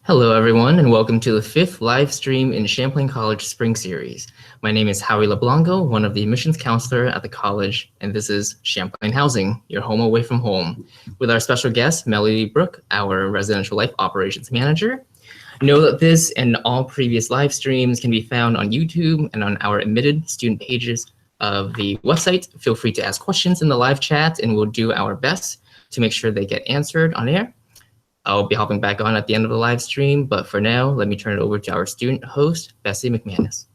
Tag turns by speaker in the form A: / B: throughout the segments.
A: Hello, everyone, and welcome to the fifth live stream in Champlain College Spring Series. My name is Howie LeBlanco, one of the admissions counselor at the college, and this is Champlain Housing, your home away from home, with our special guest, Melody Brooke, our residential life operations manager. Know that this and all previous live streams can be found on YouTube and on our admitted student pages of the website. Feel free to ask questions in the live chat, and we'll do our best to make sure they get answered on air. I'll be hopping back on at the end of the live stream, but for now, let me turn it over to our student host, Bessie McManus.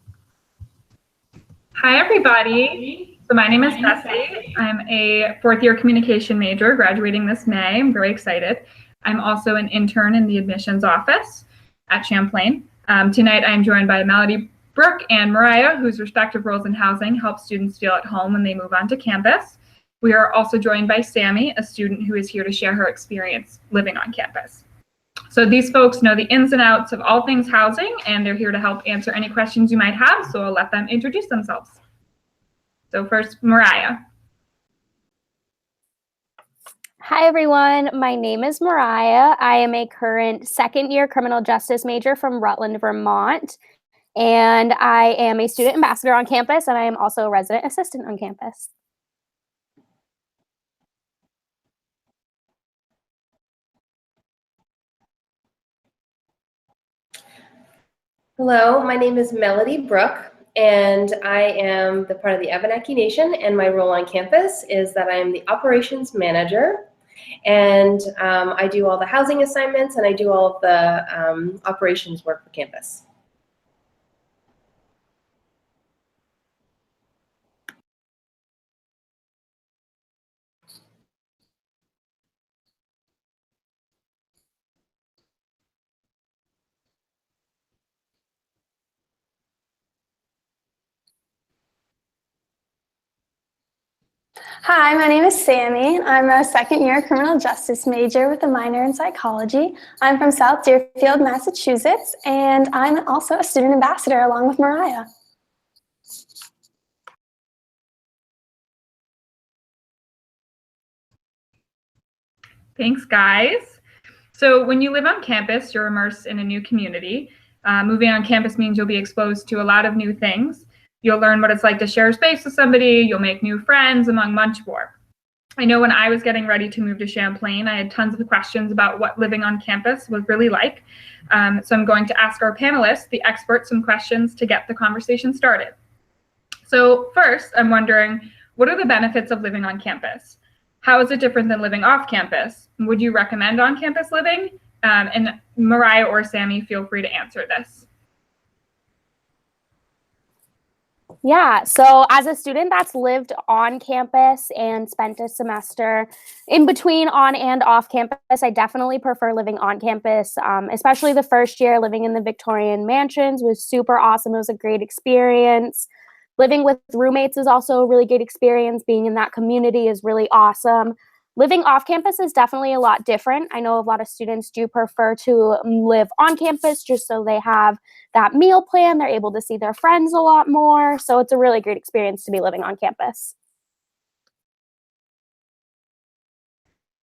B: Hi, everybody. So my name is Bessie. I'm a fourth-year communication major, graduating this May. I'm very excited. I'm also an intern in the admissions office at Champlain. Tonight, I'm joined by Melody Brooke and Mariah, whose respective roles in housing help students feel at home when they move onto campus. We are also joined by Sammy, a student who is here to share her experience living on campus. So these folks know the ins and outs of all things housing, and they're here to help answer any questions you might have, so I'll let them introduce themselves. So first, Mariah.
C: Hi, everyone. My name is Mariah. I am a current second-year criminal justice major from Rutland, Vermont, and I am a student ambassador on campus, and I am also a resident assistant on campus.
D: Hello, my name is Melody Brooke, and I am the part of the Abenaki Nation, and my role on campus is that I am the operations manager, and I do all the housing assignments, and I do all of the operations work for campus.
E: Hi, my name is Sammy. I'm a second-year criminal justice major with a minor in psychology. I'm from South Deerfield, Massachusetts, and I'm also a student ambassador along with Mariah.
B: Thanks, guys. So when you live on campus, you're immersed in a new community. Moving on campus means you'll be exposed to a lot of new things. You'll learn what it's like to share space with somebody. You'll make new friends, among much more. I know when I was getting ready to move to Champlain, I had tons of questions about what living on campus was really like. So I'm going to ask our panelists, the experts, some questions to get the conversation started. So first, I'm wondering, what are the benefits of living on campus? How is it different than living off campus? Would you recommend on-campus living? And Mariah or Sammy, feel free to answer this.
C: Yeah, so as a student that's lived on campus and spent a semester in between on and off campus, I definitely prefer living on campus, especially the first year living in the Victorian mansions was super awesome. It was a great experience. Living with roommates is also a really good experience. Being in that community is really awesome. Living off campus is definitely a lot different. I know a lot of students do prefer to live on campus just so they have that meal plan. They're able to see their friends a lot more. So it's a really great experience to be living on campus.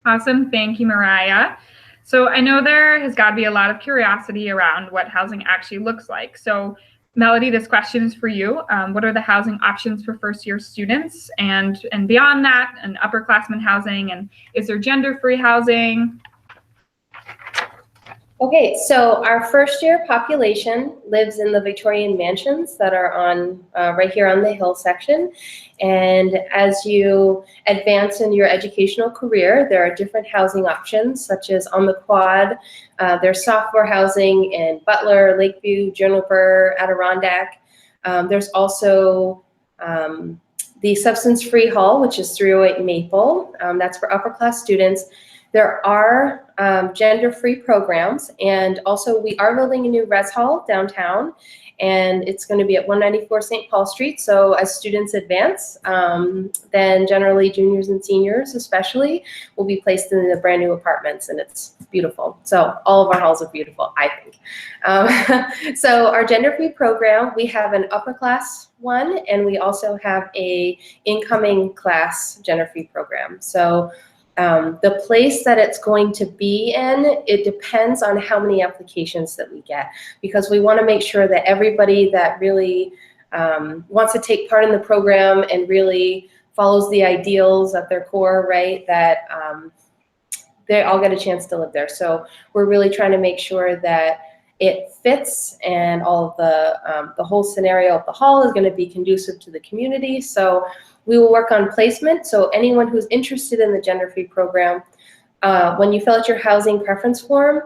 B: Awesome. Thank you, Mariah. So I know there has got to be a lot of curiosity around what housing actually looks like. So Melody, this question is for you. What are the housing options for first-year students and beyond that, and upperclassmen housing, and is there gender-free housing?
D: Okay, so our first-year population lives in the Victorian mansions that are on right here on the hill section. And as you advance in your educational career, there are different housing options, such as on the quad. There's software housing in Butler, Lakeview, Juniper, Adirondack. There's also the substance-free hall, which is 308 Maple. That's for upper class students. There are gender-free programs, and also we are building a new res hall downtown, and it's going to be at 194 St. Paul Street. So as students advance, then generally juniors and seniors especially will be placed in the brand new apartments, and it's beautiful. So all of our halls are beautiful, I think. So our gender-free program, we have an upper class one, and we also have a incoming class gender-free program. So The place that it's going to be in, it depends on how many applications that we get, because we want to make sure that everybody that really wants to take part in the program and really follows the ideals at their core, right, that they all get a chance to live there. So we're really trying to make sure that it fits, and all of the whole scenario of the hall is going to be conducive to the community. So we will work on placement. So anyone who's interested in the gender-free program, when you fill out your housing preference form,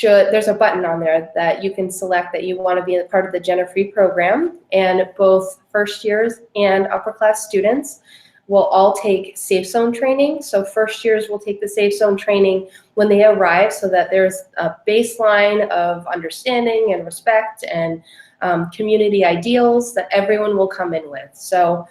D: there's a button on there that you can select that you want to be a part of the gender-free program, and both first years and upper class students will all take safe zone training. So first years will take the safe zone training when they arrive, so that there's a baseline of understanding and respect and community ideals that everyone will come in with. So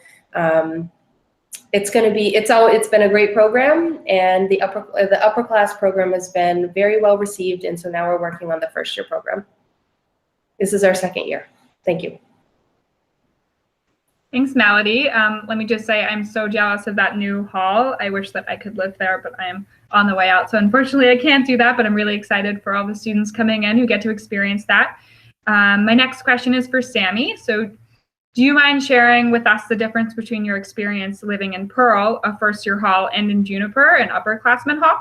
D: it's been a great program, and the upper class program has been very well received, and so now we're working on the first year program. This is our second year. Thank you.
B: Thanks, Melody. Let me just say I'm so jealous of that new hall. I wish that I could live there, but I am on the way out. So unfortunately, I can't do that, but I'm really excited for all the students coming in who get to experience that. My next question is for Sammy. So do you mind sharing with us the difference between your experience living in Pearl, a first-year hall, and in Juniper, an upperclassmen hall?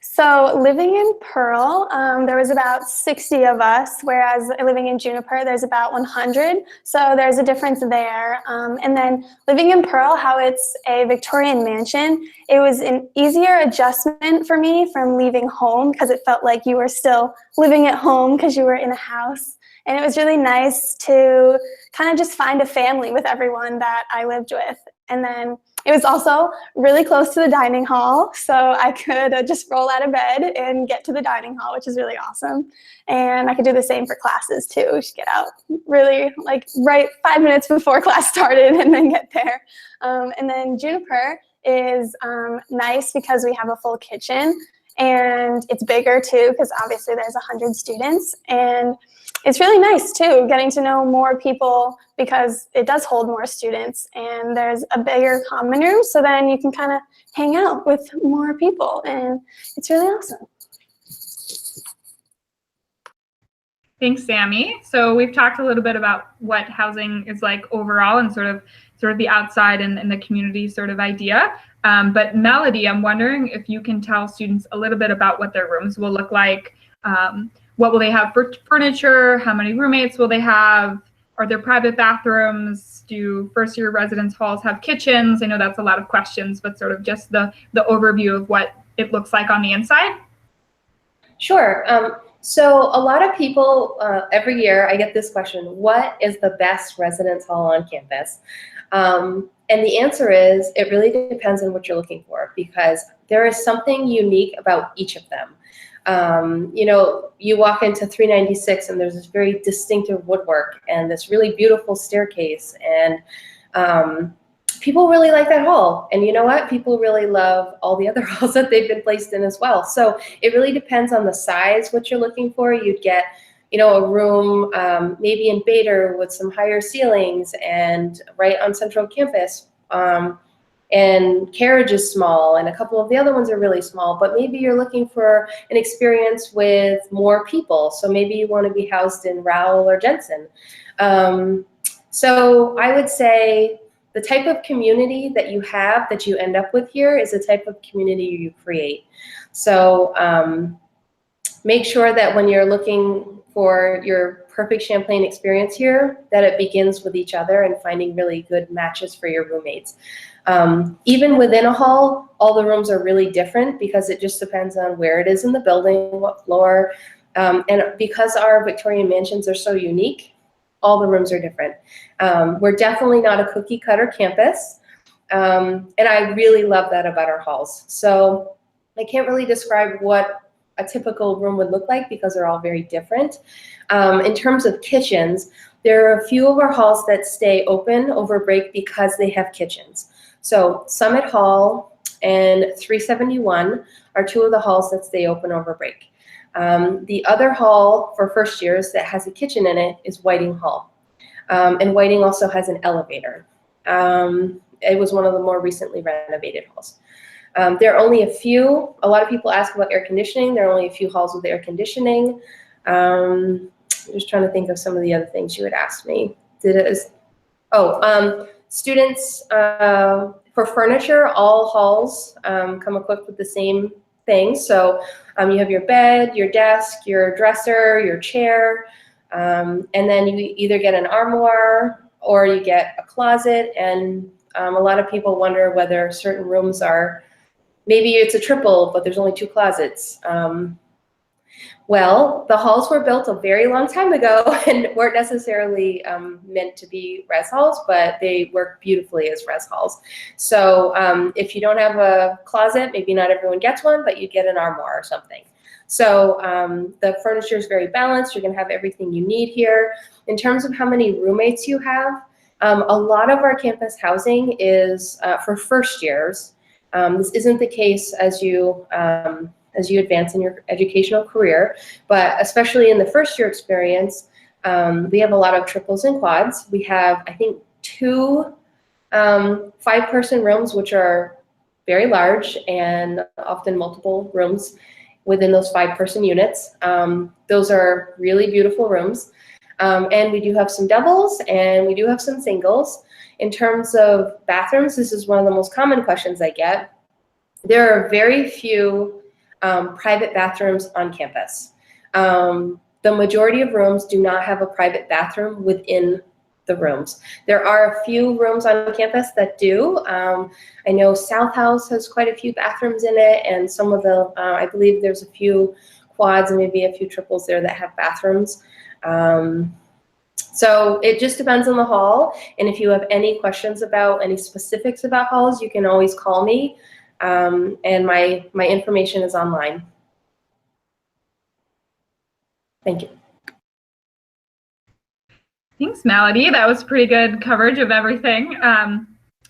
E: So living in Pearl, there was about 60 of us, whereas living in Juniper, there's about 100. So there's a difference there. And then living in Pearl, how it's a Victorian mansion, it was an easier adjustment for me from leaving home, because it felt like you were still living at home because you were in a house. And it was really nice to kind of just find a family with everyone that I lived with. And then it was also really close to the dining hall, so I could just roll out of bed and get to the dining hall, which is really awesome. And I could do the same for classes too. Just get out really like right 5 minutes before class started and then get there. And then Juniper is nice because we have a full kitchen, and it's bigger too because obviously there's 100 students. And it's really nice too, getting to know more people because it does hold more students, and there's a bigger common room, so then you can kind of hang out with more people, and it's really awesome.
B: Thanks, Sammy. So we've talked a little bit about what housing is like overall, and sort of the outside and the community sort of idea. But Melody, I'm wondering if you can tell students a little bit about what their rooms will look like. What will they have for furniture? How many roommates will they have? Are there private bathrooms? Do first-year residence halls have kitchens? I know that's a lot of questions, but sort of just the overview of what it looks like on the inside.
D: Sure. So a lot of people, every year I get this question, what is the best residence hall on campus? And the answer is, it really depends on what you're looking for, because there is something unique about each of them. You know, you walk into 396 and there's this very distinctive woodwork and this really beautiful staircase, and people really like that hall. And you know what? People really love all the other halls that they've been placed in as well. So it really depends on the size, what you're looking for. You'd get, you know, a room maybe in Bader with some higher ceilings and right on Central Campus. And Carriage is small, and a couple of the other ones are really small, but maybe you're looking for an experience with more people. So maybe you want to be housed in Rowell or Jensen. So I would say the type of community that you have, that you end up with here, is the type of community you create. So make sure that when you're looking for your perfect Champlain experience here, that it begins with each other and finding really good matches for your roommates. Even within a hall, all the rooms are really different because it just depends on where it is in the building, what floor, and because our Victorian mansions are so unique, all the rooms are different. We're definitely not a cookie cutter campus, and I really love that about our halls. So I can't really describe what a typical room would look like because they're all very different. In terms of kitchens, there are a few of our halls that stay open over break because they have kitchens. So Summit Hall and 371 are two of the halls that stay open over break. The other hall for first years that has a kitchen in it is Whiting Hall. And Whiting also has an elevator. It was one of the more recently renovated halls. There are only a lot of people ask about air conditioning. There are only a few halls with air conditioning. I'm just trying to think of some of the other things you would ask me. Students, for furniture, all halls come equipped with the same things. So you have your bed, your desk, your dresser, your chair, and then you either get an armoire or you get a closet. And a lot of people wonder whether certain rooms are, maybe it's a triple, but there's only 2 closets. Well, the halls were built a very long time ago and weren't necessarily meant to be res halls, but they work beautifully as res halls. So if you don't have a closet, maybe not everyone gets one, but you get an armoire or something. So the furniture is very balanced. You're gonna have everything you need here. In terms of how many roommates you have, a lot of our campus housing is for first years. This isn't the case as you advance in your educational career, but especially in the first year experience, we have a lot of triples and quads. We have, I think, 2 5-person rooms, which are very large and often multiple rooms within those 5-person units. Those are really beautiful rooms. And we do have some doubles and we do have some singles. In terms of bathrooms, this is one of the most common questions I get. There are very few private bathrooms on campus. The majority of rooms do not have a private bathroom within the rooms. There are a few rooms on campus that do. I know South House has quite a few bathrooms in it, and some of the, I believe there's a few quads and maybe a few triples there that have bathrooms. So it just depends on the hall, and if you have any questions about any specifics about halls, you can always call me. And my information is online. Thank you.
B: Thanks, Melody. That was pretty good coverage of everything.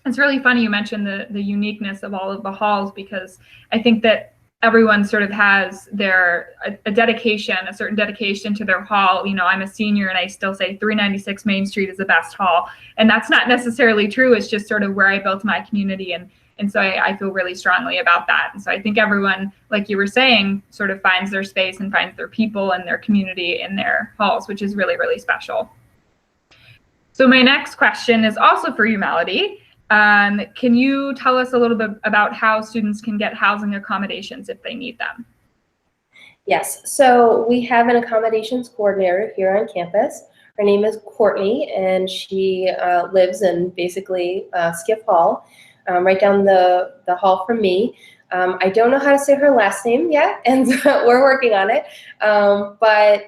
B: It's really funny you mentioned the uniqueness of all of the halls, because I think that everyone sort of has a dedication, a certain dedication to their hall. You know, I'm a senior and I still say 396 Main Street is the best hall. And that's not necessarily true. It's just sort of where I built my community. And so I feel really strongly about that. And so I think everyone, like you were saying, sort of finds their space and finds their people and their community in their halls, which is really, really special. So my next question is also for you, Melody. Can you tell us a little bit about how students can get housing accommodations if they need them?
D: Yes, so we have an accommodations coordinator here on campus. Her name is Courtney, and she lives in basically Skiff Hall, right down the hall from me. I don't know how to say her last name yet, and we're working on it, but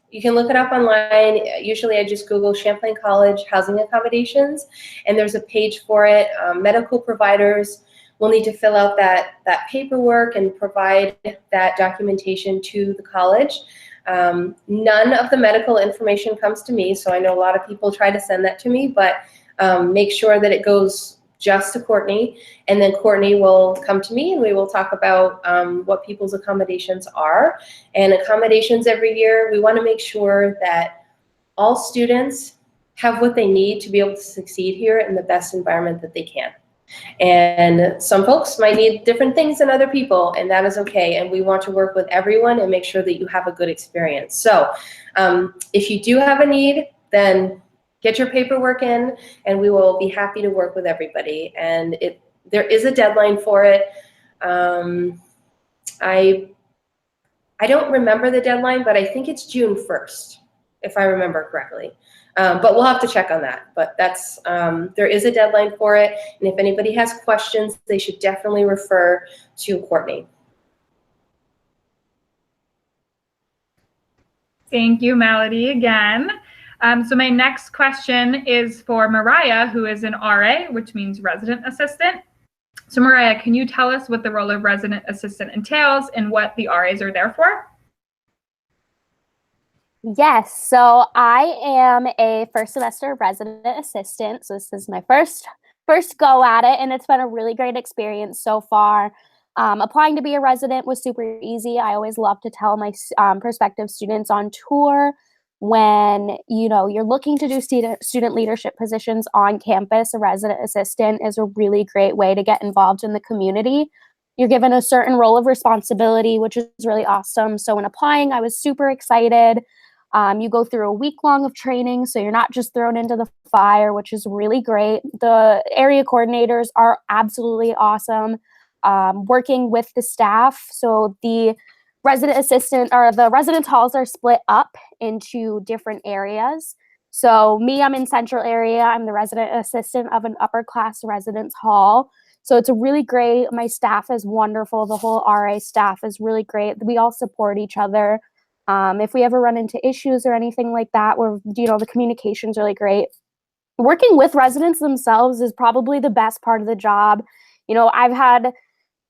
D: you can look it up online. Usually I just Google Champlain College housing accommodations, and there's a page for it. Medical providers will need to fill out that paperwork and provide that documentation to the college. None of the medical information comes to me, so I know a lot of people try to send that to me, but make sure that it goes just to Courtney, and then Courtney will come to me and we will talk about what people's accommodations are. And accommodations every year, we want to make sure that all students have what they need to be able to succeed here in the best environment that they can. And some folks might need different things than other people, and that is okay. And we want to work with everyone and make sure that you have a good experience. So if you do have a need, then get your paperwork in, and we will be happy to work with everybody. And there is a deadline for it. I don't remember the deadline, but I think it's June 1st, if I remember correctly. But we'll have to check on that. But that's there is a deadline for it, and if anybody has questions, they should definitely refer to Courtney.
B: Thank you, Melody, again. So my next question is for Mariah, who is an RA, which means resident assistant. So Mariah, can you tell us what the role of resident assistant entails and what the RAs are there for?
C: Yes, so I am a first semester resident assistant. So this is my first go at it, and it's been a really great experience so far. Applying to be a resident was super easy. I always love to tell my prospective students on tour when, you know, you're looking to do student leadership positions on campus, a resident assistant is a really great way to get involved in the community. You're given a certain role of responsibility, which is really awesome. So when applying, I was super excited. You go through a week long of training, so you're not just thrown into the fire, which is really great. The area coordinators are absolutely awesome. Working with the staff, so the resident assistant or the residence halls are split up into different areas. So me, I'm in central area. I'm the resident assistant of an upper class residence hall. So it's a really great. My staff is wonderful. The whole RA staff is really great. We all support each other. If we ever run into issues or anything like that, where, you know, the communication's really great. Working with residents themselves is probably the best part of the job. You know, I've had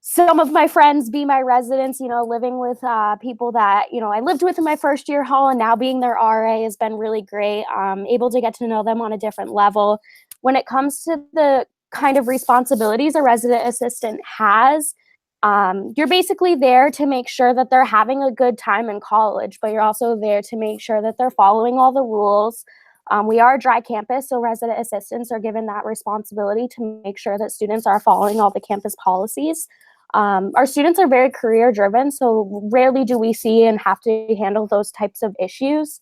C: some of my friends be my residents, you know, living with people that, you know, I lived with in my first year hall, and now being their RA has been really great. Able to get to know them on a different level. When it comes to the kind of responsibilities a resident assistant has, you're basically there to make sure that they're having a good time in college, but you're also there to make sure that they're following all the rules. We are a dry campus, so resident assistants are given that responsibility to make sure that students are following all the campus policies. Our students are very career driven, so rarely do we see and have to handle those types of issues,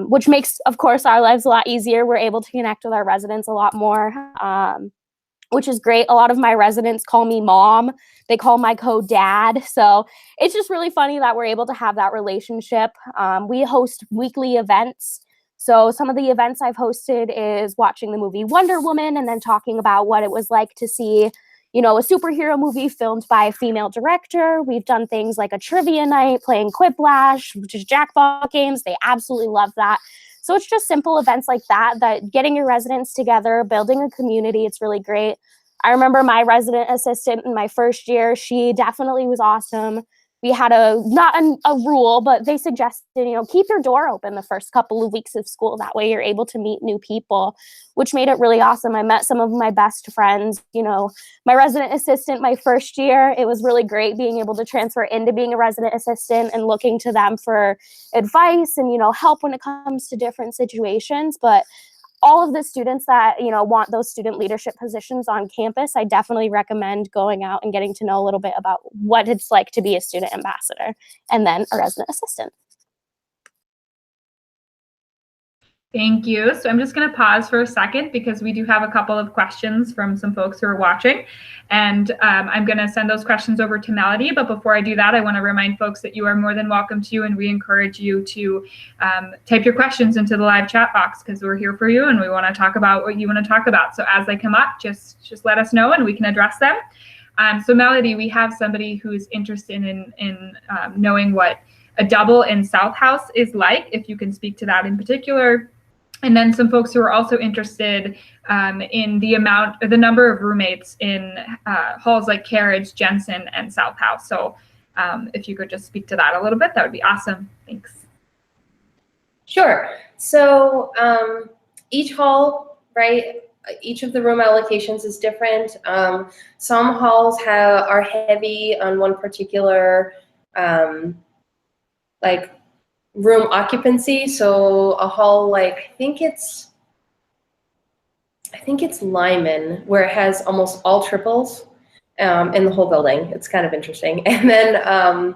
C: which makes, of course, our lives a lot easier. We're able to connect with our residents a lot more, which is great. A lot of my residents call me mom. They call my co-dad. So it's just really funny that we're able to have that relationship. We host weekly events. So some of the events I've hosted is watching the movie Wonder Woman and then talking about what it was like to see, you know, a superhero movie filmed by a female director. We've done things like a trivia night, playing Quiplash, which is jackpot games. They absolutely love that. So it's just simple events like that, that getting your residents together, building a community, it's really great. I remember my resident assistant in my first year, she definitely was awesome. We had not a rule, but they suggested, you know, keep your door open the first couple of weeks of school. That way you're able to meet new people, which made it really awesome. I met some of my best friends, you know, my resident assistant my first year. It was really great being able to transfer into being a resident assistant and looking to them for advice and, you know, help when it comes to different situations. But all of the students that, you know, want those student leadership positions on campus, I definitely recommend going out and getting to know a little bit about what it's like to be a student ambassador and then a resident assistant.
B: Thank you. So I'm just going to pause for a second because we do have a couple of questions from some folks who are watching, and I'm going to send those questions over to Melody. But before I do that, I want to remind folks that you are more than welcome to, and we encourage you to type your questions into the live chat box, because we're here for you and we want to talk about what you want to talk about. So as they come up, just let us know and we can address them. So Melody, we have somebody who's interested in knowing what a double in South House is like, if you can speak to that in particular. And then some folks who are also interested in the number of roommates in halls like Carriage, Jensen, and South House. So if you could just speak to that a little bit, that would be awesome. Thanks.
D: Sure. So each hall, right, each of the room allocations is different. Some halls are heavy on one particular like room occupancy. So a hall like I think it's Lyman, where it has almost all triples in the whole building. It's kind of interesting. And then I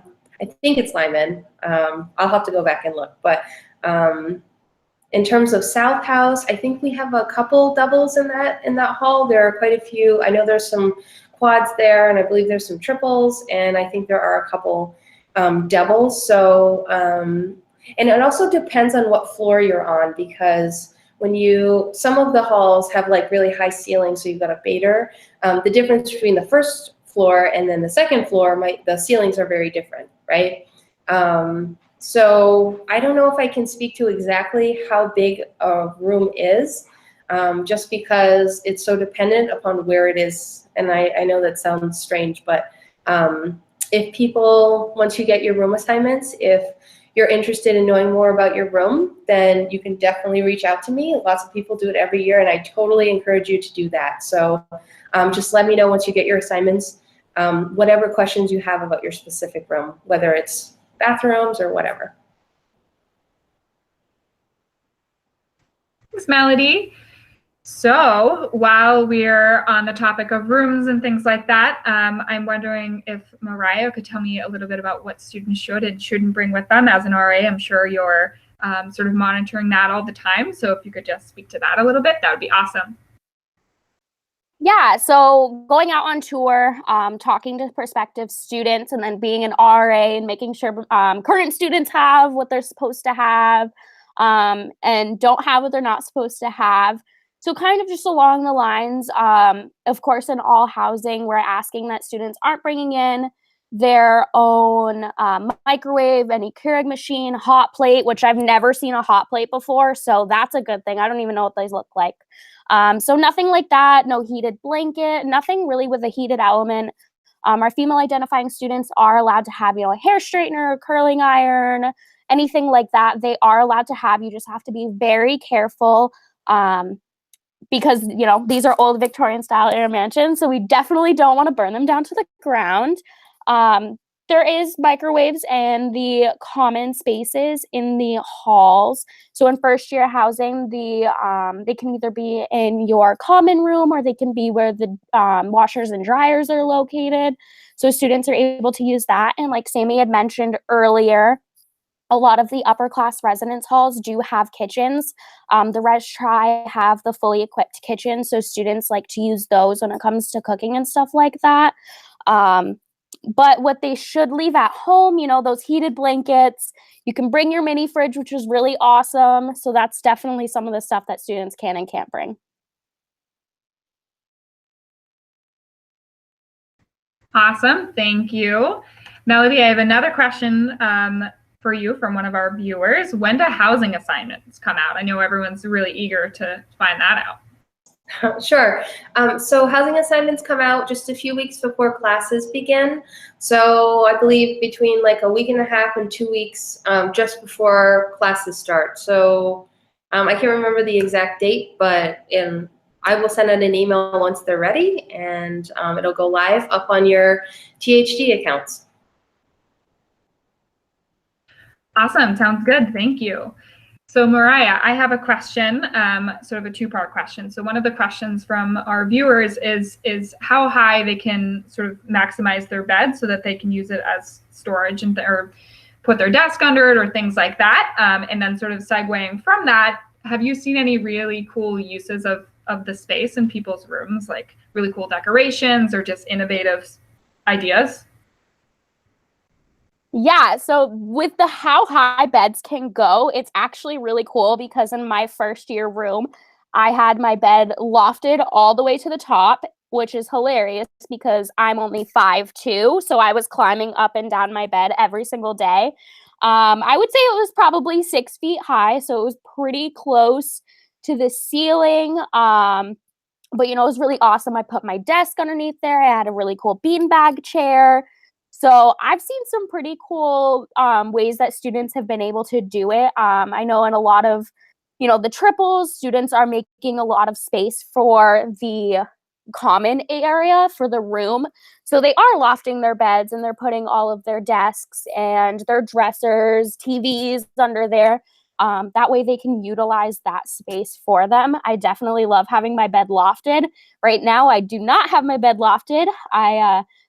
D: think it's Lyman. I'll have to go back and look. But in terms of South House, I think we have a couple doubles in that hall. There are quite a few. I know there's some quads there, and I believe there's some triples, and I think there are a couple doubles. So and it also depends on what floor you're on, because some of the halls have like really high ceilings, so you've got a baiter. The difference between the first floor and then the second floor, the ceilings are very different, right? So I don't know if I can speak to exactly how big a room is, just because it's so dependent upon where it is. And I know that sounds strange, but if people, once you get your room assignments, if you're interested in knowing more about your room, then you can definitely reach out to me. Lots of people do it every year, and I totally encourage you to do that. So just let me know once you get your assignments, whatever questions you have about your specific room, whether it's bathrooms or whatever.
B: Thanks, Melody. So while we're on the topic of rooms and things like that, I'm wondering if Mariah could tell me a little bit about what students should and shouldn't bring with them. As an RA, I'm sure you're sort of monitoring that all the time. So if you could just speak to that a little bit, that would be awesome.
C: Yeah, so going out on tour, talking to prospective students, and then being an RA and making sure current students have what they're supposed to have and don't have what they're not supposed to have. So kind of just along the lines, of course, in all housing, we're asking that students aren't bringing in their own microwave, any Keurig machine, hot plate, which I've never seen a hot plate before, so that's a good thing. I don't even know what those look like. So nothing like that, no heated blanket, nothing really with a heated element. Our female identifying students are allowed to have, a hair straightener, curling iron, anything like that. They are allowed to have. You just have to be very careful because, these are old Victorian style air mansions. So we definitely don't want to burn them down to the ground. There is microwaves and the common spaces in the halls. So in first year housing, they can either be in your common room or they can be where the washers and dryers are located. So students are able to use that. And like Sammy had mentioned earlier, a lot of the upper class residence halls do have kitchens. The Res Tri have the fully equipped kitchen. So students like to use those when it comes to cooking and stuff like that. But what they should leave at home, those heated blankets, you can bring your mini fridge, which is really awesome. So that's definitely some of the stuff that students can and can't bring.
B: Awesome. Thank you. Melody, I have another question for you from one of our viewers. When do housing assignments come out? I know everyone's really eager to find that out.
D: Sure. So housing assignments come out just a few weeks before classes begin. So I believe between like a week and a half and 2 weeks just before classes start. So I can't remember the exact date, but I will send out an email once they're ready, and it'll go live up on your THD accounts.
B: Awesome. Sounds good. Thank you. So Mariah, I have a question, sort of a two-part question. So one of the questions from our viewers is how high they can sort of maximize their bed so that they can use it as storage or put their desk under it or things like that. And then sort of segueing from that, have you seen any really cool uses of the space in people's rooms, like really cool decorations or just innovative ideas?
C: Yeah, so with the how high beds can go, it's actually really cool because in my first year room, I had my bed lofted all the way to the top, which is hilarious because I'm only 5'2", so I was climbing up and down my bed every single day. I would say it was probably 6 feet high, so it was pretty close to the ceiling. But it was really awesome. I put my desk underneath there. I had a really cool beanbag chair. So I've seen some pretty cool ways that students have been able to do it. I know in a lot of, the triples, students are making a lot of space for the common area for the room. So they are lofting their beds and they're putting all of their desks and their dressers, TVs under there. That way they can utilize that space for them. I definitely love having my bed lofted. Right now, I do not have my bed lofted.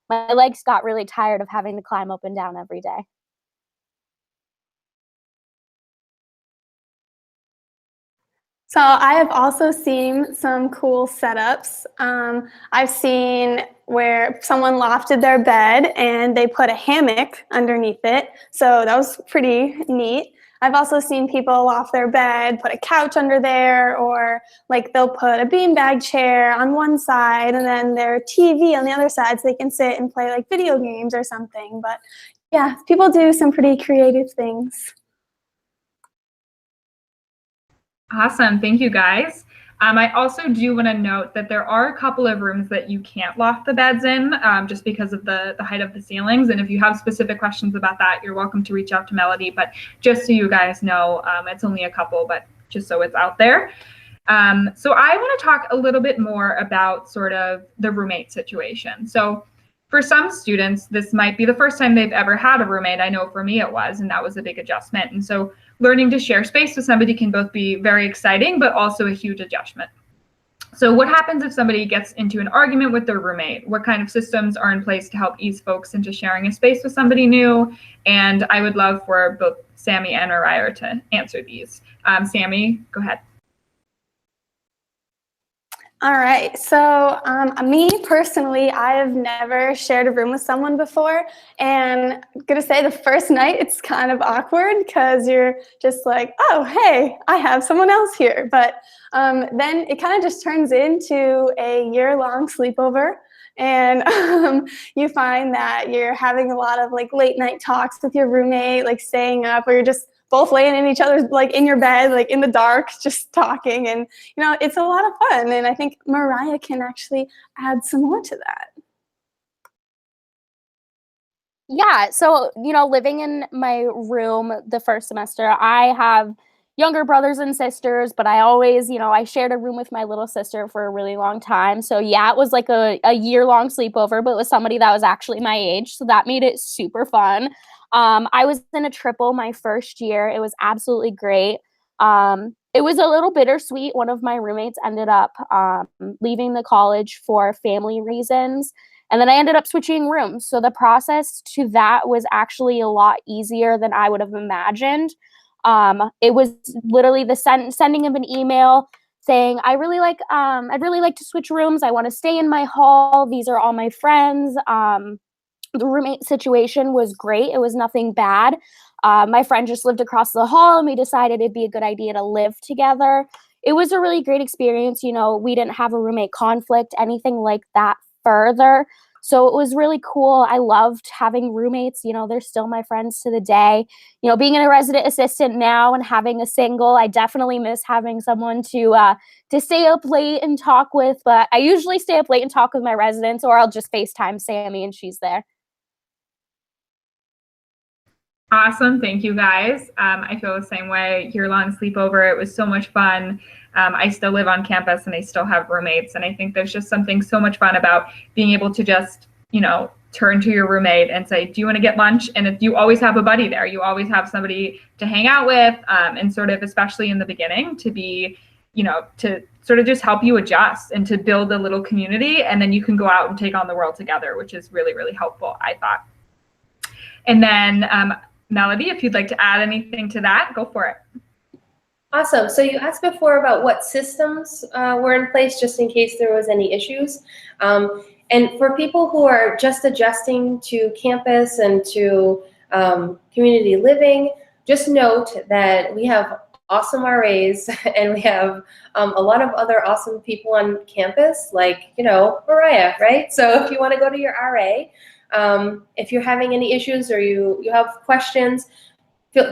C: My legs got really tired of having to climb up and down every day.
E: So I have also seen some cool setups. I've seen where someone lofted their bed and they put a hammock underneath it. So that was pretty neat. I've also seen people loft their bed, put a couch under there, or like they'll put a beanbag chair on one side and then their TV on the other side so they can sit and play like video games or something. But yeah, people do some pretty creative things.
B: Awesome. Thank you, guys. I also do want to note that there are a couple of rooms that you can't loft the beds in just because of the height of the ceilings. And if you have specific questions about that, you're welcome to reach out to Melody. But just so you guys know, it's only a couple, but just so it's out there. So I want to talk a little bit more about sort of the roommate situation. So for some students, this might be the first time they've ever had a roommate. I know for me it was, and that was a big adjustment. And so learning to share space with somebody can both be very exciting, but also a huge adjustment. So what happens if somebody gets into an argument with their roommate? What kind of systems are in place to help ease folks into sharing a space with somebody new? And I would love for both Sammy and Mariah to answer these. Sammy, go ahead.
E: All right, so me personally, I have never shared a room with someone before, and I'm gonna say the first night it's kind of awkward because you're just like, oh, hey, I have someone else here. But then it kind of just turns into a year-long sleepover, and you find that you're having a lot of like late night talks with your roommate, like staying up, or you're just both laying in each other's, like in your bed, like in the dark, just talking. And, you know, it's a lot of fun. And I think Mariah can actually add some more to that.
C: Yeah, so, you know, living in my room the first semester, I have younger brothers and sisters, but I always, you know, I shared a room with my little sister for a really long time. So yeah, it was like a year-long sleepover, but it was somebody that was actually my age. So that made it super fun. I was in a triple my first year. It was absolutely great. It was a little bittersweet. One of my roommates ended up leaving the college for family reasons. And then I ended up switching rooms. So the process to that was actually a lot easier than I would have imagined. It was literally the sending of an email saying, I'd really like to switch rooms. I want to stay in my hall. These are all my friends. The roommate situation was great. It was nothing bad. My friend just lived across the hall, and we decided it'd be a good idea to live together. It was a really great experience. You know, we didn't have a roommate conflict, anything like that further. So it was really cool. I loved having roommates. You know, they're still my friends to the day. You know, being a resident assistant now and having a single, I definitely miss having someone to stay up late and talk with. But I usually stay up late and talk with my residents, or I'll just FaceTime Sammy and she's there.
B: Awesome. Thank you, guys. I feel the same way. Year-long sleepover. It was so much fun. I still live on campus and I still have roommates. And I think there's just something so much fun about being able to just, you know, turn to your roommate and say, do you want to get lunch? And if you always have a buddy there, you always have somebody to hang out with, and sort of, especially in the beginning, to be, you know, to sort of just help you adjust and to build a little community. And then you can go out and take on the world together, which is really, really helpful, I thought. And then, Melody, if you'd like to add anything to that, go for it.
D: Awesome. So you asked before about what systems were in place just in case there was any issues. And for people who are just adjusting to campus and to community living, just note that we have awesome RAs and we have a lot of other awesome people on campus, like, you know, Mariah, right? So if you want to go to your RA, if you're having any issues or you have questions,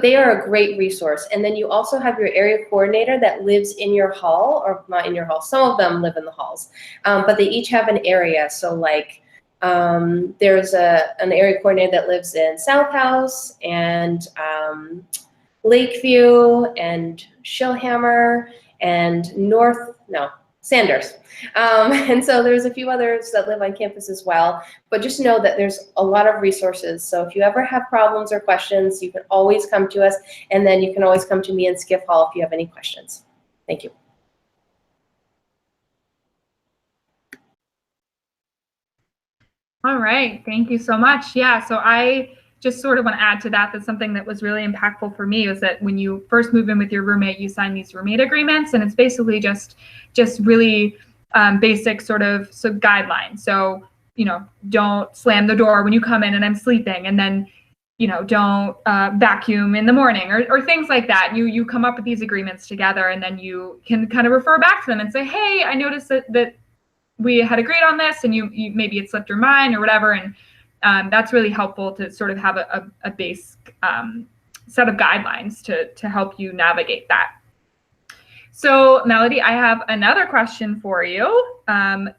D: they are a great resource. And then you also have your area coordinator that lives in your hall, or not in your hall. Some of them live in the halls, but they each have an area. So like there's an area coordinator that lives in South House and Lakeview and Shillhammer and Sanders. And so there's a few others that live on campus as well, but just know that there's a lot of resources. So if you ever have problems or questions, you can always come to us, and then you can always come to me in Skiff Hall if you have any questions. Thank you.
B: All right, thank you so much. Yeah, so I just sort of want to add to that, that's something that was really impactful for me, was that when you first move in with your roommate, you sign these roommate agreements, and it's basically just really basic sort of guidelines. So, you know, don't slam the door when you come in and I'm sleeping, and then, you know, don't vacuum in the morning, or things like that. You come up with these agreements together, and then you can kind of refer back to them and say, hey, I noticed that we had agreed on this, and you maybe it slipped your mind or whatever. And that's really helpful to sort of have a base set of guidelines to help you navigate that. So Melody, I have another question for you.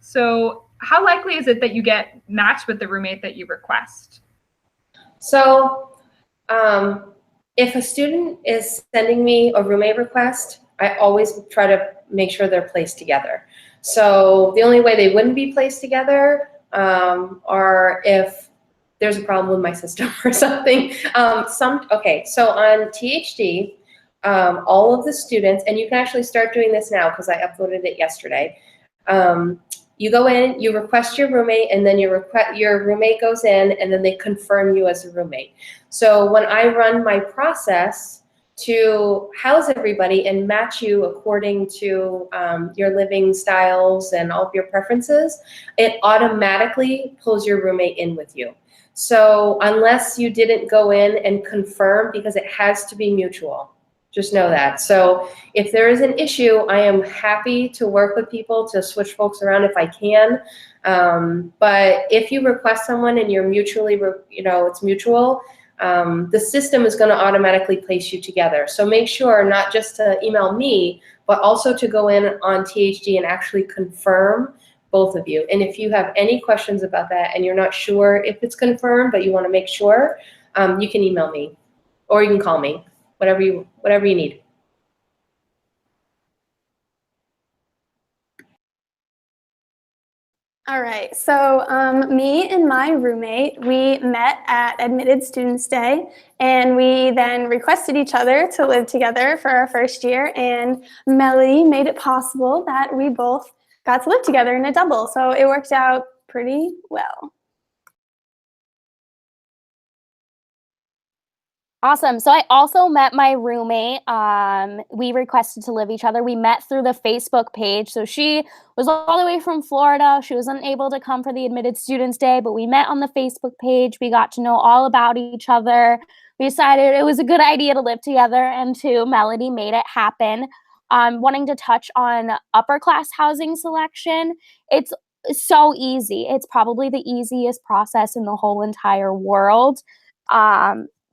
B: So how likely is it that you get matched with the roommate that you request?
D: So if a student is sending me a roommate request, I always try to make sure they're placed together. So the only way they wouldn't be placed together are if there's a problem with my system or something. Okay, so on THD, all of the students, and you can actually start doing this now because I uploaded it yesterday. You go in, you request your roommate, and then your roommate goes in, and then they confirm you as a roommate. So when I run my process to house everybody and match you according to your living styles and all of your preferences, it automatically pulls your roommate in with you. So unless you didn't go in and confirm, because it has to be mutual. Just know that. So if there is an issue, I am happy to work with people to switch folks around if I can. But if you request someone and you're mutually, it's mutual, the system is going to automatically place you together. So make sure not just to email me, but also to go in on THD and actually confirm both of you. And if you have any questions about that and you're not sure if it's confirmed, but you want to make sure, you can email me or you can call me. Whatever you need.
E: All right, so me and my roommate, we met at Admitted Students Day, and we then requested each other to live together for our first year, and Melody made it possible that we both got to live together in a double, so it worked out pretty well.
C: Awesome. So I also met my roommate. We requested to live each other. We met through the Facebook page. So she was all the way from Florida. She was unable to come for the Admitted Students Day, but we met on the Facebook page. We got to know all about each other. We decided it was a good idea to live together, and Melody made it happen. Wanting to touch on upper class housing selection, it's so easy. It's probably the easiest process in the whole entire world.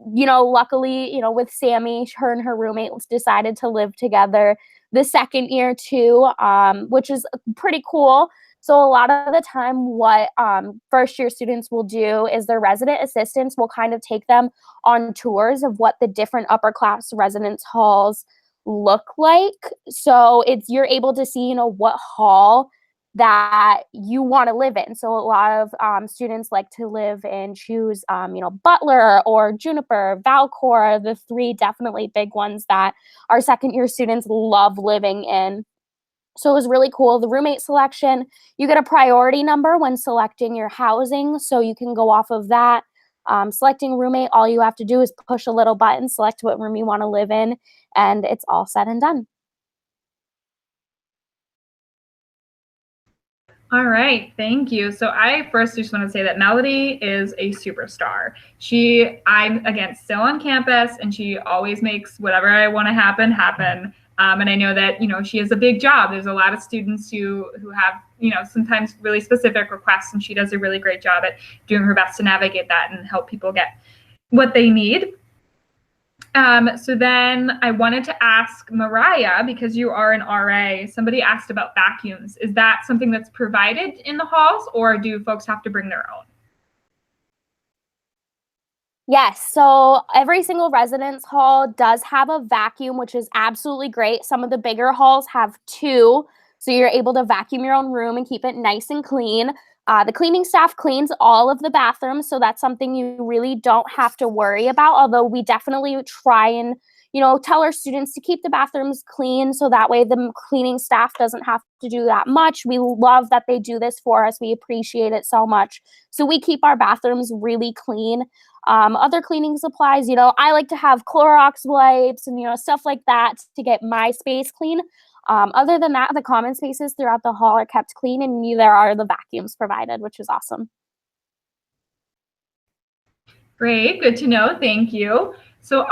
C: Luckily, with Sammy, her and her roommate decided to live together the second year too, which is pretty cool. So a lot of the time what first year students will do is their resident assistants will kind of take them on tours of what the different upper class residence halls look like. So you're able to see, what hall that you want to live in. So a lot of students like to choose, Butler or Juniper, Valcor, the three definitely big ones that our second year students love living in. So it was really cool. The roommate selection, you get a priority number when selecting your housing. So you can go off of that. Selecting roommate, all you have to do is push a little button, select what room you want to live in, and it's all said and done.
B: All right, thank you. So I first just want to say that Melody is a superstar. I'm again still on campus, and she always makes whatever I want to happen. And I know that she has a big job. There's a lot of students who have sometimes really specific requests, and she does a really great job at doing her best to navigate that and help people get what they need. So then I wanted to ask Mariah, because you are an RA, somebody asked about vacuums. Is that something that's provided in the halls, or do folks have to bring their own?
C: Yes, so every single residence hall does have a vacuum, which is absolutely great. Some of the bigger halls have two, so you're able to vacuum your own room and keep it nice and clean. The cleaning staff cleans all of the bathrooms, so that's something you really don't have to worry about, although we definitely try and, tell our students to keep the bathrooms clean, so that way the cleaning staff doesn't have to do that much. We love that they do this for us. We appreciate it so much. So we keep our bathrooms really clean. Other cleaning supplies, I like to have Clorox wipes and, stuff like that to get my space clean. Other than that, the common spaces throughout the hall are kept clean, and there are the vacuums provided, which is awesome.
B: Great, good to know. Thank you. So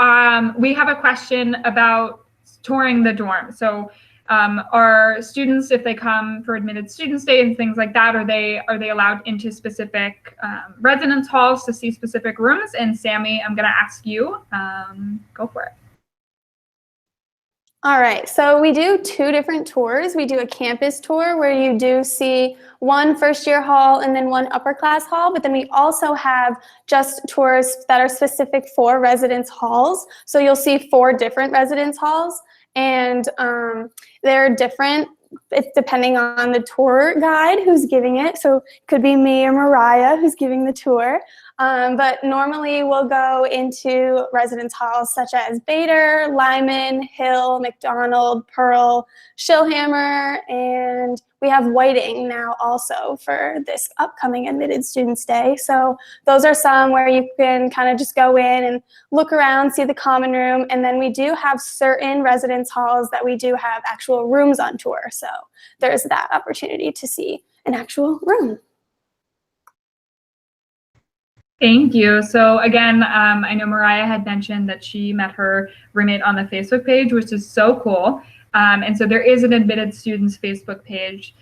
B: we have a question about touring the dorm. So are students, if they come for Admitted Students Day and things like that, are they allowed into specific residence halls to see specific rooms? And Sammy, I'm going to ask you. Go for it.
E: All right, so we do two different tours. We do a campus tour where you do see one first year hall and then one upper class hall, but then we also have just tours that are specific for residence halls. So you'll see 4 different residence halls, and they're different. It's depending on the tour guide who's giving it. So it could be me or Mariah who's giving the tour. But normally we'll go into residence halls such as Bader, Lyman, Hill, McDonald, Pearl, Shillhammer, and we have Whiting now also for this upcoming Admitted Students Day. So those are some where you can kind of just go in and look around, see the common room, and then we do have certain residence halls that we do have actual rooms on tour. So there's that opportunity to see an actual room.
B: Thank you. So again, I know Mariah had mentioned that she met her roommate on the Facebook page, which is so cool. And so there is an Admitted Students Facebook page,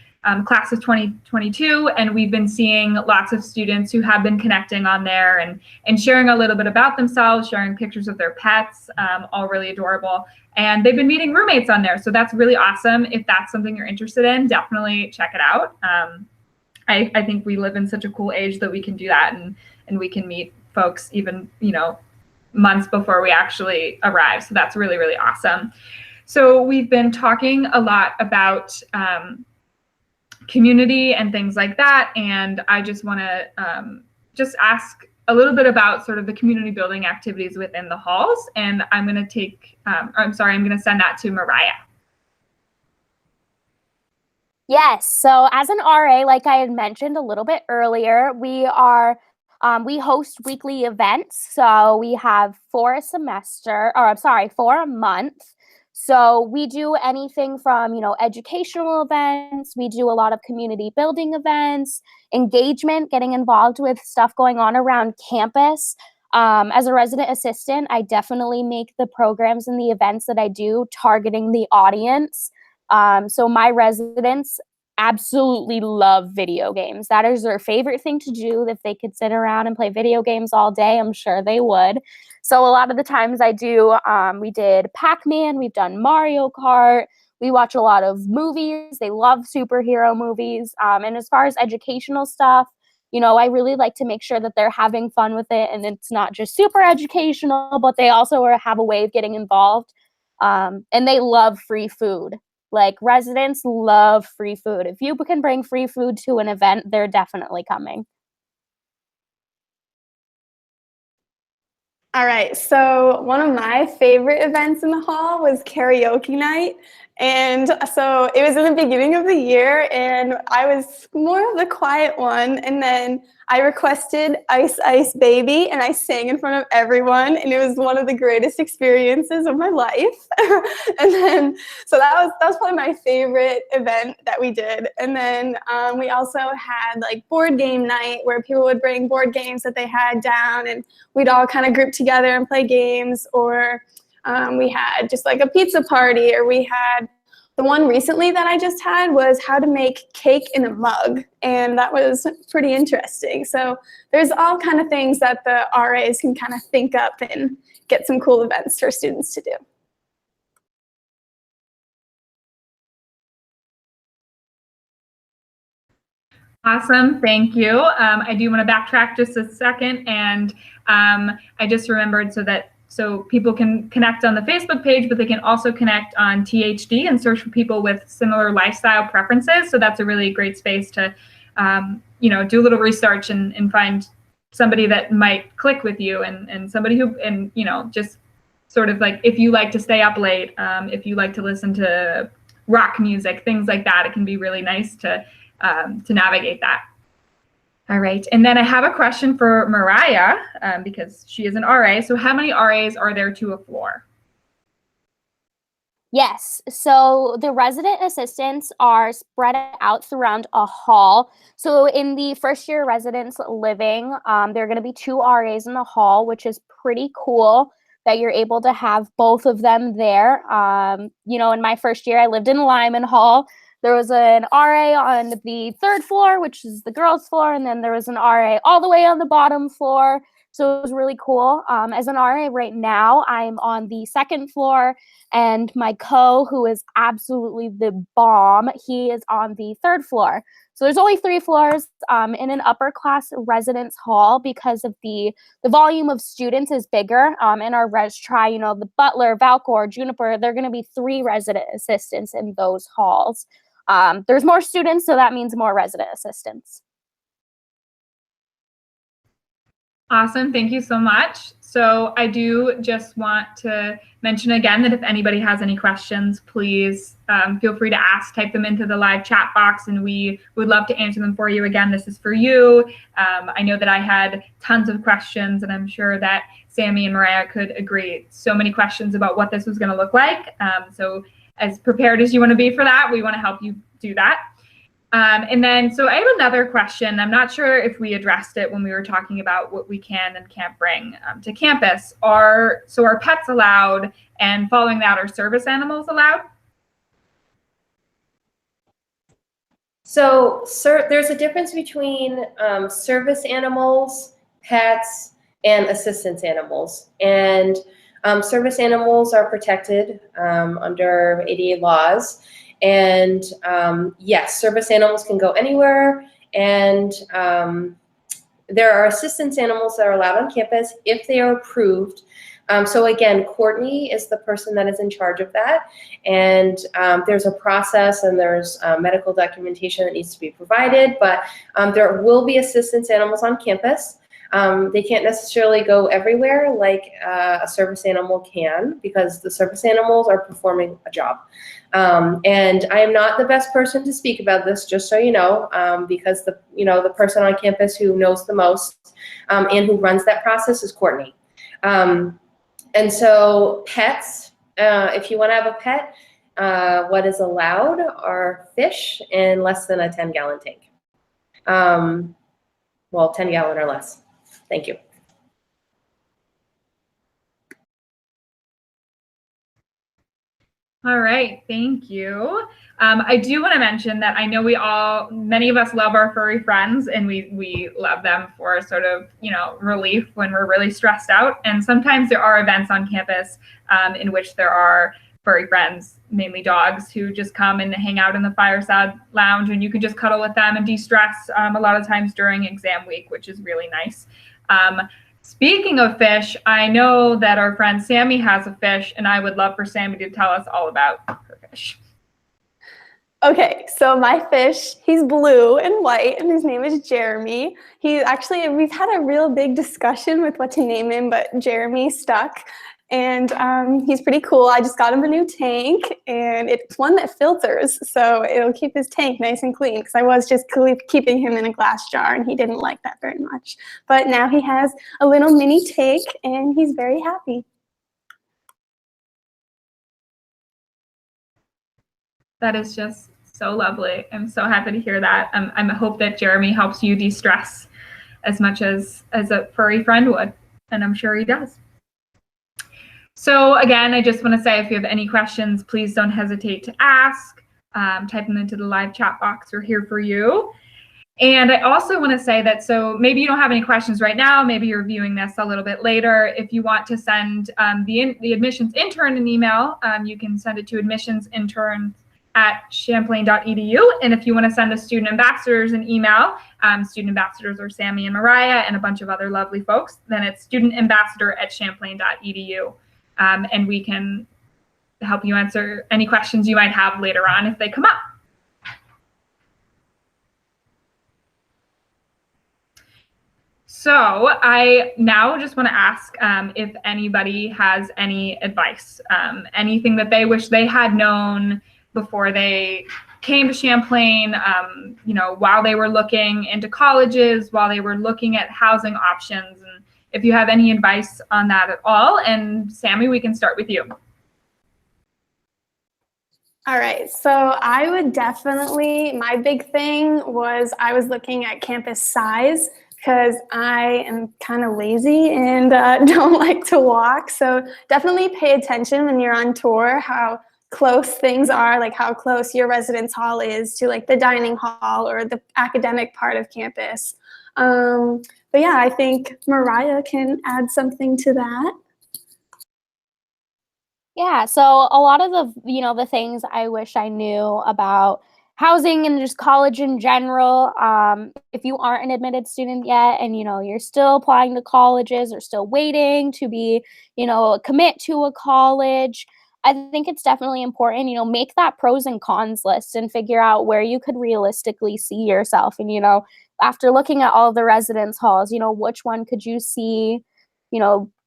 B: class of 2022, and we've been seeing lots of students who have been connecting on there and sharing a little bit about themselves, sharing pictures of their pets, all really adorable. And they've been meeting roommates on there. So that's really awesome. If that's something you're interested in, definitely check it out. I think we live in such a cool age that we can do that, and we can meet folks even, months before we actually arrive. So that's really, really awesome. So we've been talking a lot about community and things like that. And I just want to just ask a little bit about sort of the community building activities within the halls. And I'm going to send that to Mariah.
C: Yes. So as an RA, like I had mentioned a little bit earlier, we host weekly events. So we have 4 a month. So we do anything from, educational events. We do a lot of community building events, engagement, getting involved with stuff going on around campus. As a resident assistant, I definitely make the programs and the events that I do targeting the audience. So my residents absolutely love video games. That is their favorite thing to do. If they could sit around and play video games all day, I'm sure they would. So a lot of the times we did Pac-Man, we've done Mario Kart, we watch a lot of movies. They love superhero movies. And as far as educational stuff, I really like to make sure that they're having fun with it and it's not just super educational, but they also have a way of getting involved. And they love free food. Like, residents love free food. If you can bring free food to an event, they're definitely coming.
E: All right, so one of my favorite events in the hall was Karaoke Night. And so it was in the beginning of the year, and I was more of the quiet one. And then I requested Ice Ice Baby, and I sang in front of everyone, and it was one of the greatest experiences of my life. And then, so that was probably my favorite event that we did. And then we also had like board game night, where people would bring board games that they had down, and we'd all kind of group together and play games. Or we had just like a pizza party, or we had the one recently that I just had was how to make cake in a mug, and that was pretty interesting. So there's all kind of things that the RAs can kind of think up and get some cool events for students to do.
B: Awesome, thank you. I do want to backtrack just a second, and I just remembered so people can connect on the Facebook page, but they can also connect on THD and search for people with similar lifestyle preferences. So that's a really great space to, do a little research and find somebody that might click with you, and somebody who, just sort of like, if you like to stay up late, if you like to listen to rock music, things like that, it can be really nice to navigate that. All right, and then I have a question for Mariah, because she is an RA. So how many RAs are there to a floor?
C: Yes, so the resident assistants are spread out throughout a hall. So in the first year residents living, there are going to be 2 RAs in the hall, which is pretty cool that you're able to have both of them there. In my first year, I lived in Lyman Hall. There was an RA on the 3rd floor, which is the girls' floor, and then there was an RA all the way on the bottom floor. So it was really cool. As an RA right now, I'm on the 2nd floor, and my who is absolutely the bomb, he is on the 3rd floor. So there's only 3 floors in an upper class residence hall because of the volume of students is bigger. In our res tri, the Butler, Valcor, Juniper, they're going to be 3 resident assistants in those halls. There's more students, so that means more resident assistants.
B: Awesome. Thank you so much. So I do just want to mention again that if anybody has any questions, please feel free to ask, type them into the live chat box, and we would love to answer them for you. Again, this is for you. I know that I had tons of questions, and I'm sure that Sammy and Mariah could agree. So many questions about what this was going to look like. So as prepared as you want to be for that, we want to help you do that. And then, so I have another question. I'm not sure if we addressed it when we were talking about what we can and can't bring to campus. Are pets allowed? And following that, are service animals allowed?
D: So there's a difference between service animals, pets, and assistance animals. And service animals are protected under ADA laws. And yes, service animals can go anywhere. And there are assistance animals that are allowed on campus if they are approved. So again, Courtney is the person that is in charge of that. And there's a process and there's medical documentation that needs to be provided, but there will be assistance animals on campus. They can't necessarily go everywhere like a service animal can, because the service animals are performing a job. And I am not the best person to speak about this, just so you know, because the person on campus who knows the most and who runs that process is Courtney. And so pets, if you want to have a pet, what is allowed are fish in less than a 10-gallon tank. Well, 10-gallon or less. Thank you.
B: All right, thank you. I do want to mention that I know many of us love our furry friends, and we love them for sort of, relief when we're really stressed out. And sometimes there are events on campus in which there are furry friends, mainly dogs, who just come and hang out in the fireside lounge, and you can just cuddle with them and de-stress a lot of times during exam week, which is really nice. Speaking of fish, I know that our friend Sammy has a fish, and I would love for Sammy to tell us all about her fish.
E: Okay, so my fish, he's blue and white, and his name is Jeremy. We've had a real big discussion with what to name him, but Jeremy stuck. And he's pretty cool. I just got him a new tank, and it's one that filters, so it'll keep his tank nice and clean, because I was just keeping him in a glass jar, and he didn't like that very much. But now he has a little mini tank, and he's very happy.
B: That is just so lovely. I'm so happy to hear that. I hope that Jeremy helps you de-stress as much as a furry friend would, and I'm sure he does. So again, I just want to say, if you have any questions, please don't hesitate to ask. Type them into the live chat box. We're here for you. And I also want to say that, so maybe you don't have any questions right now, maybe you're viewing this a little bit later. If you want to send the admissions intern an email, you can send it to admissionsinterns@champlain.edu. And if you want to send the student ambassadors an email, student ambassadors are Sammy and Mariah and a bunch of other lovely folks, then it's studentambassador@champlain.edu. And we can help you answer any questions you might have later on if they come up. So I now just want to ask if anybody has any advice, anything that they wish they had known before they came to Champlain, while they were looking into colleges, while they were looking at housing options, and if you have any advice on that at all. And Sammy, we can start with you.
E: All right, so I would definitely, my big thing was I was looking at campus size, because I am kind of lazy and don't like to walk. So definitely pay attention when you're on tour, how close things are, like how close your residence hall is to like the dining hall or the academic part of campus. But yeah, I think Mariah can add something to that.
C: Yeah, so a lot of the things I wish I knew about housing and just college in general. If you aren't an admitted student yet and, you're still applying to colleges or still waiting to be, commit to a college, I think it's definitely important, make that pros and cons list and figure out where you could realistically see yourself. And, after looking at all of the residence halls, which one could you see,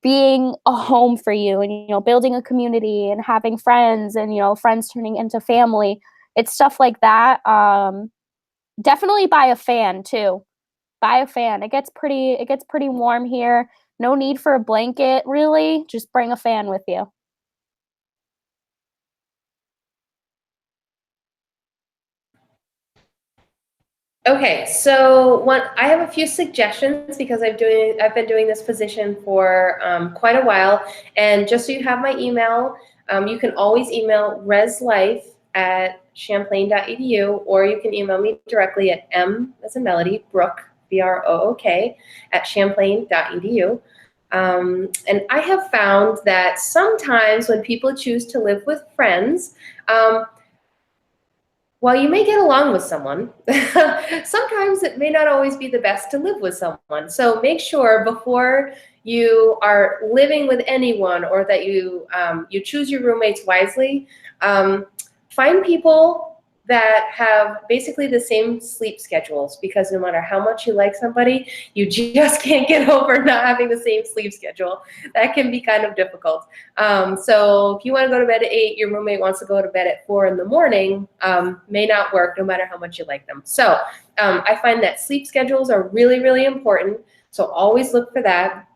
C: being a home for you, and, building a community and having friends, and, friends turning into family. It's stuff like that. Definitely buy a fan too. Buy a fan. It gets pretty warm here. No need for a blanket, really. Just bring a fan with you.
D: Okay, so I have a few suggestions because I've been doing this position for quite a while, and just so you have my email, you can always email reslife@champlain.edu, or you can email me directly at m as in Melody Brook BROOK @champlain.edu. And I have found that sometimes when people choose to live with friends, while you may get along with someone, sometimes it may not always be the best to live with someone. So make sure before you are living with anyone, or that you choose your roommates wisely, find people that have basically the same sleep schedules, because no matter how much you like somebody, you just can't get over not having the same sleep schedule. That can be kind of difficult. So if you want to go to bed at 8, your roommate wants to go to bed at 4 in the morning, may not work no matter how much you like them. So I find that sleep schedules are really, really important. So always look for that.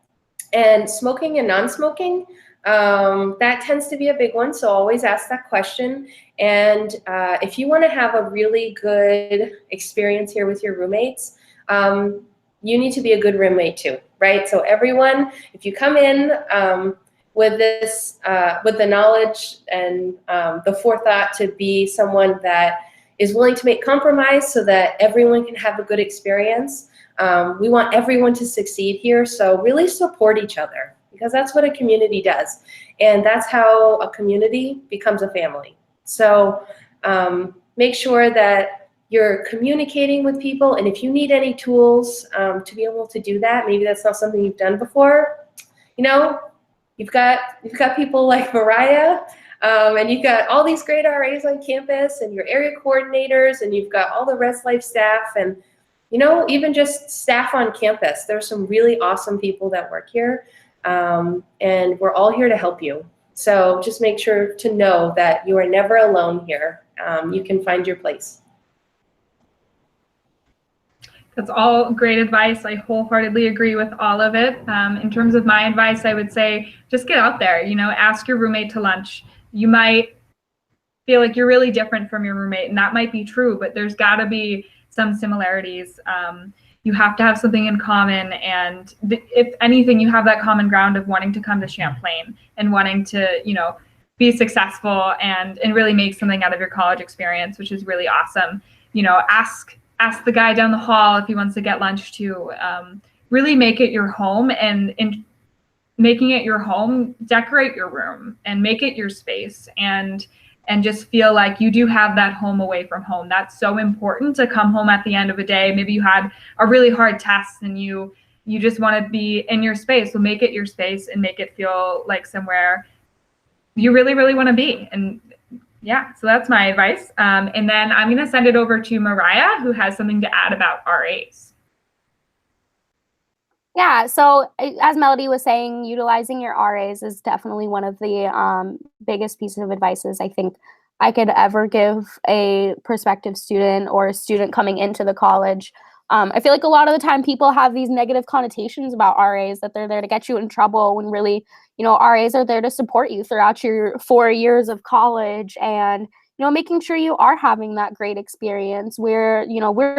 D: And smoking and non-smoking, that tends to be a big one. So always ask that question. And if you want to have a really good experience here with your roommates, you need to be a good roommate too, right? So everyone, if you come in with this, with the knowledge and the forethought to be someone that is willing to make compromise so that everyone can have a good experience. We want everyone to succeed here, so really support each other, because that's what a community does. And that's how a community becomes a family. So make sure that you're communicating with people, and if you need any tools to be able to do that, maybe that's not something you've done before, you've got people like Mariah, and you've got all these great RAs on campus, and your area coordinators, and you've got all the Res Life staff, and even just staff on campus. There's some really awesome people that work here, and we're all here to help you. So just make sure to know that you are never alone here. You can find your place.
B: That's all great advice. I wholeheartedly agree with all of it. In terms of my advice, I would say just get out there, ask your roommate to lunch. You might feel like you're really different from your roommate, and that might be true, but there's got to be some similarities. You have to have something in common, and if anything, you have that common ground of wanting to come to Champlain and wanting to, be successful and really make something out of your college experience, which is really awesome. Ask the guy down the hall if he wants to get lunch too. Really make it your home, and in making it your home, decorate your room and make it your space, and just feel like you do have that home away from home. That's so important, to come home at the end of a day. Maybe you had a really hard test and you just want to be in your space. So make it your space and make it feel like somewhere you really, really want to be. And yeah, so that's my advice. And then I'm going to send it over to Mariah, who has something to add about RAs.
C: Yeah, so as Melody was saying, utilizing your RAs is definitely one of the biggest pieces of advices I think I could ever give a prospective student or a student coming into the college. I feel like a lot of the time people have these negative connotations about RAs, that they're there to get you in trouble, when really, RAs are there to support you throughout your 4 years of college, and making sure you are having that great experience. We're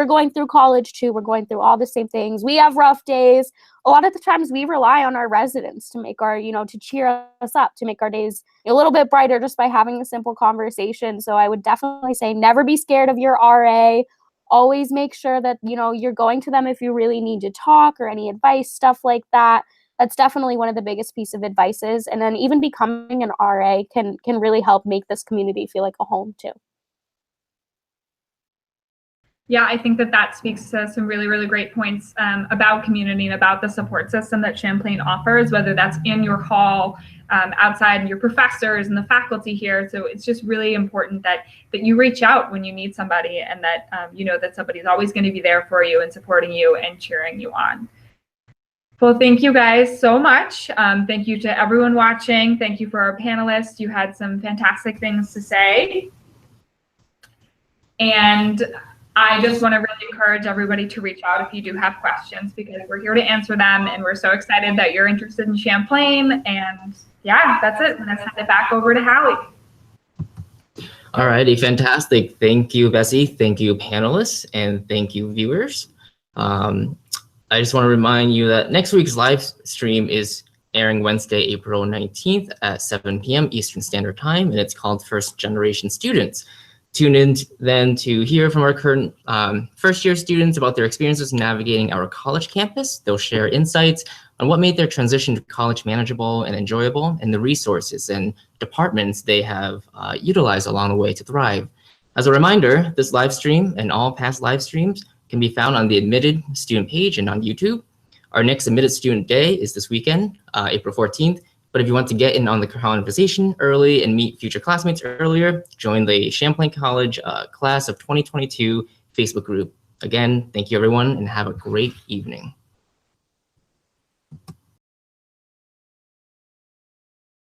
C: going through college too. We're going through all the same things. We have rough days. A lot of the times we rely on our residents to make our, to cheer us up, to make our days a little bit brighter just by having a simple conversation. So I would definitely say never be scared of your RA. Always make sure that, you're going to them if you really need to talk or any advice, stuff like that. That's definitely one of the biggest piece of advices. And then even becoming an RA can really help make this community feel like a home too.
B: Yeah, I think that speaks to some really, really great points about community and about the support system that Champlain offers, whether that's in your hall, outside, and your professors and the faculty here. So it's just really important that you reach out when you need somebody, and that you know that somebody's always going to be there for you and supporting you and cheering you on. Well, thank you guys so much. Thank you to everyone watching. Thank you for our panelists. You had some fantastic things to say. And I just want to really encourage everybody to reach out if you do have questions, because we're here to answer them, and we're so excited that you're interested in Champlain. And yeah, that's it. I'm going to send it back over to Howie.
A: All righty, fantastic. Thank you, Bessie. Thank you, panelists, and thank you, viewers. I just want to remind you that next week's live stream is airing Wednesday, April 19th at 7 p.m. Eastern Standard Time, and it's called First Generation Students. Tune in then to hear from our current first-year students about their experiences navigating our college campus. They'll share insights on what made their transition to college manageable and enjoyable, and the resources and departments they have utilized along the way to thrive. As a reminder, this live stream and all past live streams can be found on the admitted student page and on YouTube. Our next admitted student day is this weekend, April 14th. But if you want to get in on the conversation early and meet future classmates earlier, join the Champlain College Class of 2022 Facebook group. Again, thank you everyone, and have a great evening.